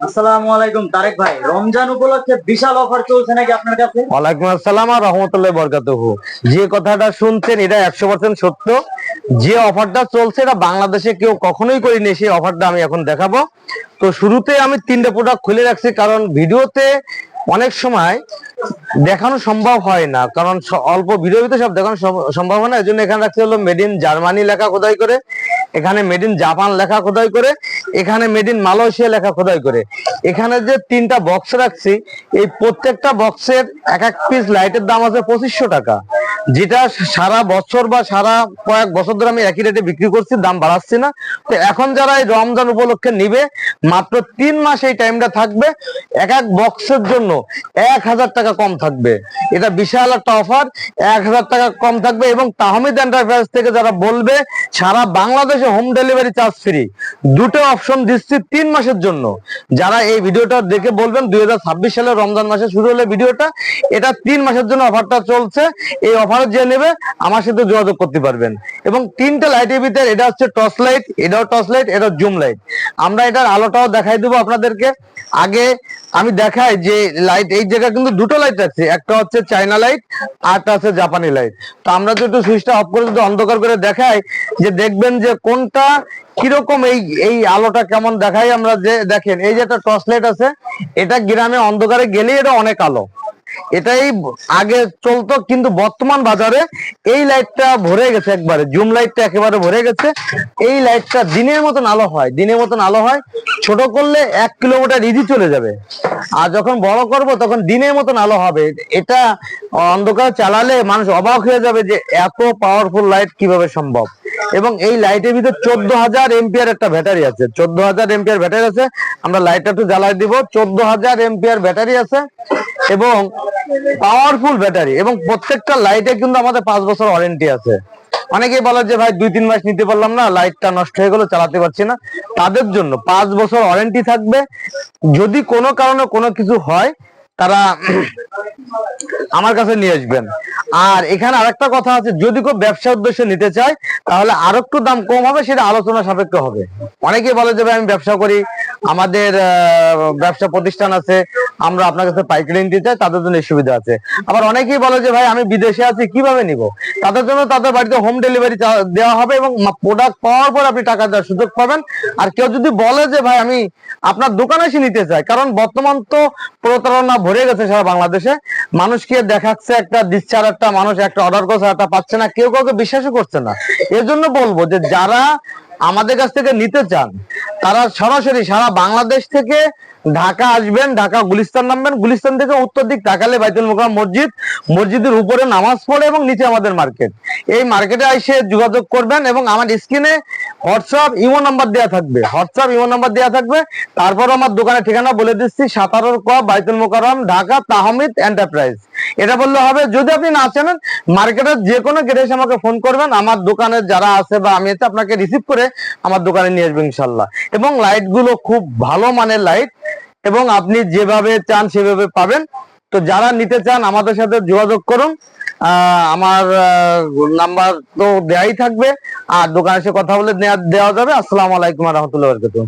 আসসালামু আলাইকুম তারেক ভাই, রমজান উপলক্ষে বিশাল অফার চলছে নাকি আপনার কাছে? ওয়ালাইকুম আসসালাম আর রহমতুল্লাহি বরকাতুহু। যে কথাটা শুনছেন এটা 100% সত্য। যে অফারটা চলছে এটা বাংলাদেশে কেউ কখনোই করেনি, সেই অফারটা আমি এখন দেখাবো। তো শুরুতে আমি 3টে প্রোডাক্ট খুলে রাখছি, কারণ ভিডিওতে অনেক সময় দেখানো সম্ভব হয় না, কারণ অল্প ভিডিওতে সব দেখানো সম্ভব হয় না। এই জন্য এখানে রাখছি হলো মেড ইন জার্মানি লেখা খোদাই করে, এখানে মেড ইন জাপান লেখা খোদাই করে, এখানে মেড ইন মালয়েশিয়া লেখা খোদাই করে। এখানে যে 3টা বক্স রাখছি, এই প্রত্যেকটা বক্সের এক এক পিস লাইটের দাম আছে 2500 টাকা, যেটা সারা বছর বা সারা কয়েক বছর ধরে আমি একই রেটে বিক্রি করছি, দাম বাড়াচ্ছি না। তো এখন যারা এই রমজান উপলক্ষে নিবে, মাত্র 3 মাস এই টাইমটা থাকবে, এক এক বক্সের জন্য 1000 টাকা কম থাকবে। এটা বিশাল একটা অফার, 1000 টাকা কম থাকবে। এবং তাহমিদ এন্টারপ্রাইজ থেকে যারা বলবে সারা বাংলাদেশে হোম ডেলিভারি চার্জ ফ্রি, দুটো অপশন দিচ্ছি 3 মাসের জন্য। যারা এই ভিডিওটা দেখে বলবেন 2026 সালের রমজান মাসে শুরু হলে ভিডিওটা, এটা 3 মাসের জন্য অফারটা চলছে। এই অফারে যে নেবে আমার সাথে যোগাযোগ করতে পারবেন। এবং 3টে লাইটের ভিতরে এটা হচ্ছে টর্চ লাইট, এটাও টর্চ লাইট, এটা জুম লাইট। আমরা এটার আলোটাও দেখাই দেবো আপনাদেরকে। আগে আমি দেখাই যে লাইট, এই জায়গায় কিন্তু দুটো লাইট রাখছি, একটা হচ্ছে চায়না লাইট আর একটা হচ্ছে জাপানি লাইট। তো আমরা যদি সুইচটা অফ করে যদি অন্ধকার করে দেখাই, যে দেখবেন যে কোনটা কিরকম, এই আলোটা কেমন দেখাই আমরা। যে দেখেন এই যে একটা টর্চ লাইট আছে, এটা গ্রামে অন্ধকারে গেলে এটা অনেক আলো, এটাই আগে চলতো। কিন্তু বর্তমান বাজারে এই লাইটটা ভরে গেছে, একবারে জুম লাইটটা একেবারে ভরে গেছে। এই লাইটটা দিনের মতন আলো হয়, দিনের মতন আলো হয়। ছোট করলে 1 কিলোমিটার ইজি চলে যাবে, আর যখন বড় করব তখন দিনের মতন আলো হবে। এটা অন্ধকার চালালে মানুষ অবাক হয়ে যাবে যে এত পাওয়ারফুল লাইট কিভাবে সম্ভব। এবং এই লাইটের ভিতরে 14000 এম্পিয়ার একটা ব্যাটারি আছে, 14000 এম্পিয়ার ব্যাটারি আছে। আমরা লাইটটা একটু জ্বালাই দিব। 14000 এম্পিয়ার ব্যাটারি আছে এবং পাওয়ারফুল ব্যাটারি। এবং প্রত্যেকটা লাইটে কিন্তু আমাদের 5 বছর ওয়ারেন্টি আছে। অনেকেই বলে যে ভাই 2-3 মাস নিতে পারলাম না, লাইটটা নষ্ট হয়ে গেল, চালাতে পারছি না, তাদের জন্য 5 বছর ওয়ারেন্টি থাকবে। যদি কোনো কারণে কোনো কিছু হয়, তারা আমার কাছে নিয়ে আসবেন। আর এখানে আরেকটা কথা আছে, যদি কেউ ব্যবসা উদ্দেশ্যে নিতে চায় তাহলে আরো একটু দাম কম হবে, সেটা আলোচনা সাপেক্ষ হবে। অনেকেই বলে যে ভাই আমি ব্যবসা করি, আমাদের ব্যবসা প্রতিষ্ঠান আছে, আমরা আপনার কাছে পাইকারি নিতে চাই, তাদের জন্য এই সুবিধা আছে। আবার অনেকেই বলে যে ভাই আমি বিদেশে আছি, কিভাবে নিব, তাদের জন্য তাদের বাড়িতে হোম ডেলিভারি দেওয়া হবে এবং প্রোডাক্ট পাওয়ার পর আপনি টাকা দেওয়ার সুযোগ পাবেন। আর কেউ যদি বলে যে ভাই আমি আপনার দোকানে এসে নিতে চাই, কারণ বর্তমান তো প্রতারণা ভরে গেছে সারা বাংলাদেশে, মানুষকে দেখাচ্ছে একটা, দিচ্ছে আর একটা, মানুষ একটা অর্ডার করছে একটা পাচ্ছে না, কেউ কাউকে বিশ্বাসও করছে না। এর জন্য বলবো যে যারা আমাদের কাছ থেকে নিতে চান তারা সরাসরি সারা বাংলাদেশ থেকে ঢাকা আসবেন, ঢাকা গুলিস্তান নামবেন, গুলিস্তান থেকে উত্তর দিক তাকালে বাইতুল মোকাররম মসজিদ, মসজিদের উপরে নামাজ পড়ে এবং নিচে আমাদের মার্কেট। এই মার্কেটে এসে যোগাযোগ করবেন এবং আমার স্ক্রিনে হোয়াটসঅ্যাপ ইমো নাম্বার দেওয়া থাকবে, হোয়াটসঅ্যাপ ইমো নাম্বার দেওয়া থাকবে। তারপর আমার দোকানের ঠিকানা বলে দিচ্ছি, 17 ক বাইতুল মোকাররম, ঢাকা, তাহমিদ এন্টারপ্রাইজ। এটা বললে হবে। যদি আপনি না চেনেন, মার্কেটের যে কোনো গেটে এসে আমাকে ফোন করবেন, আমার দোকানে যারা আছে বা আমি এসে আপনাকে রিসিভ করে আমার দোকানে নিয়ে আসবো ইনশাল্লাহ। এবং লাইট গুলো খুব ভালো মানের লাইট, এবং আপনি যেভাবে চান সেভাবে পাবেন। তো যারা নিতে চান আমাদের সাথে যোগাযোগ করুন। আমার নাম্বার তো দেয়াই থাকবে, আর দোকানে এসে কথা বলে দেওয়া যাবে। আসসালামু আলাইকুম ওয়া রাহমাতুল্লাহি ওয়া বারাকাতুহু।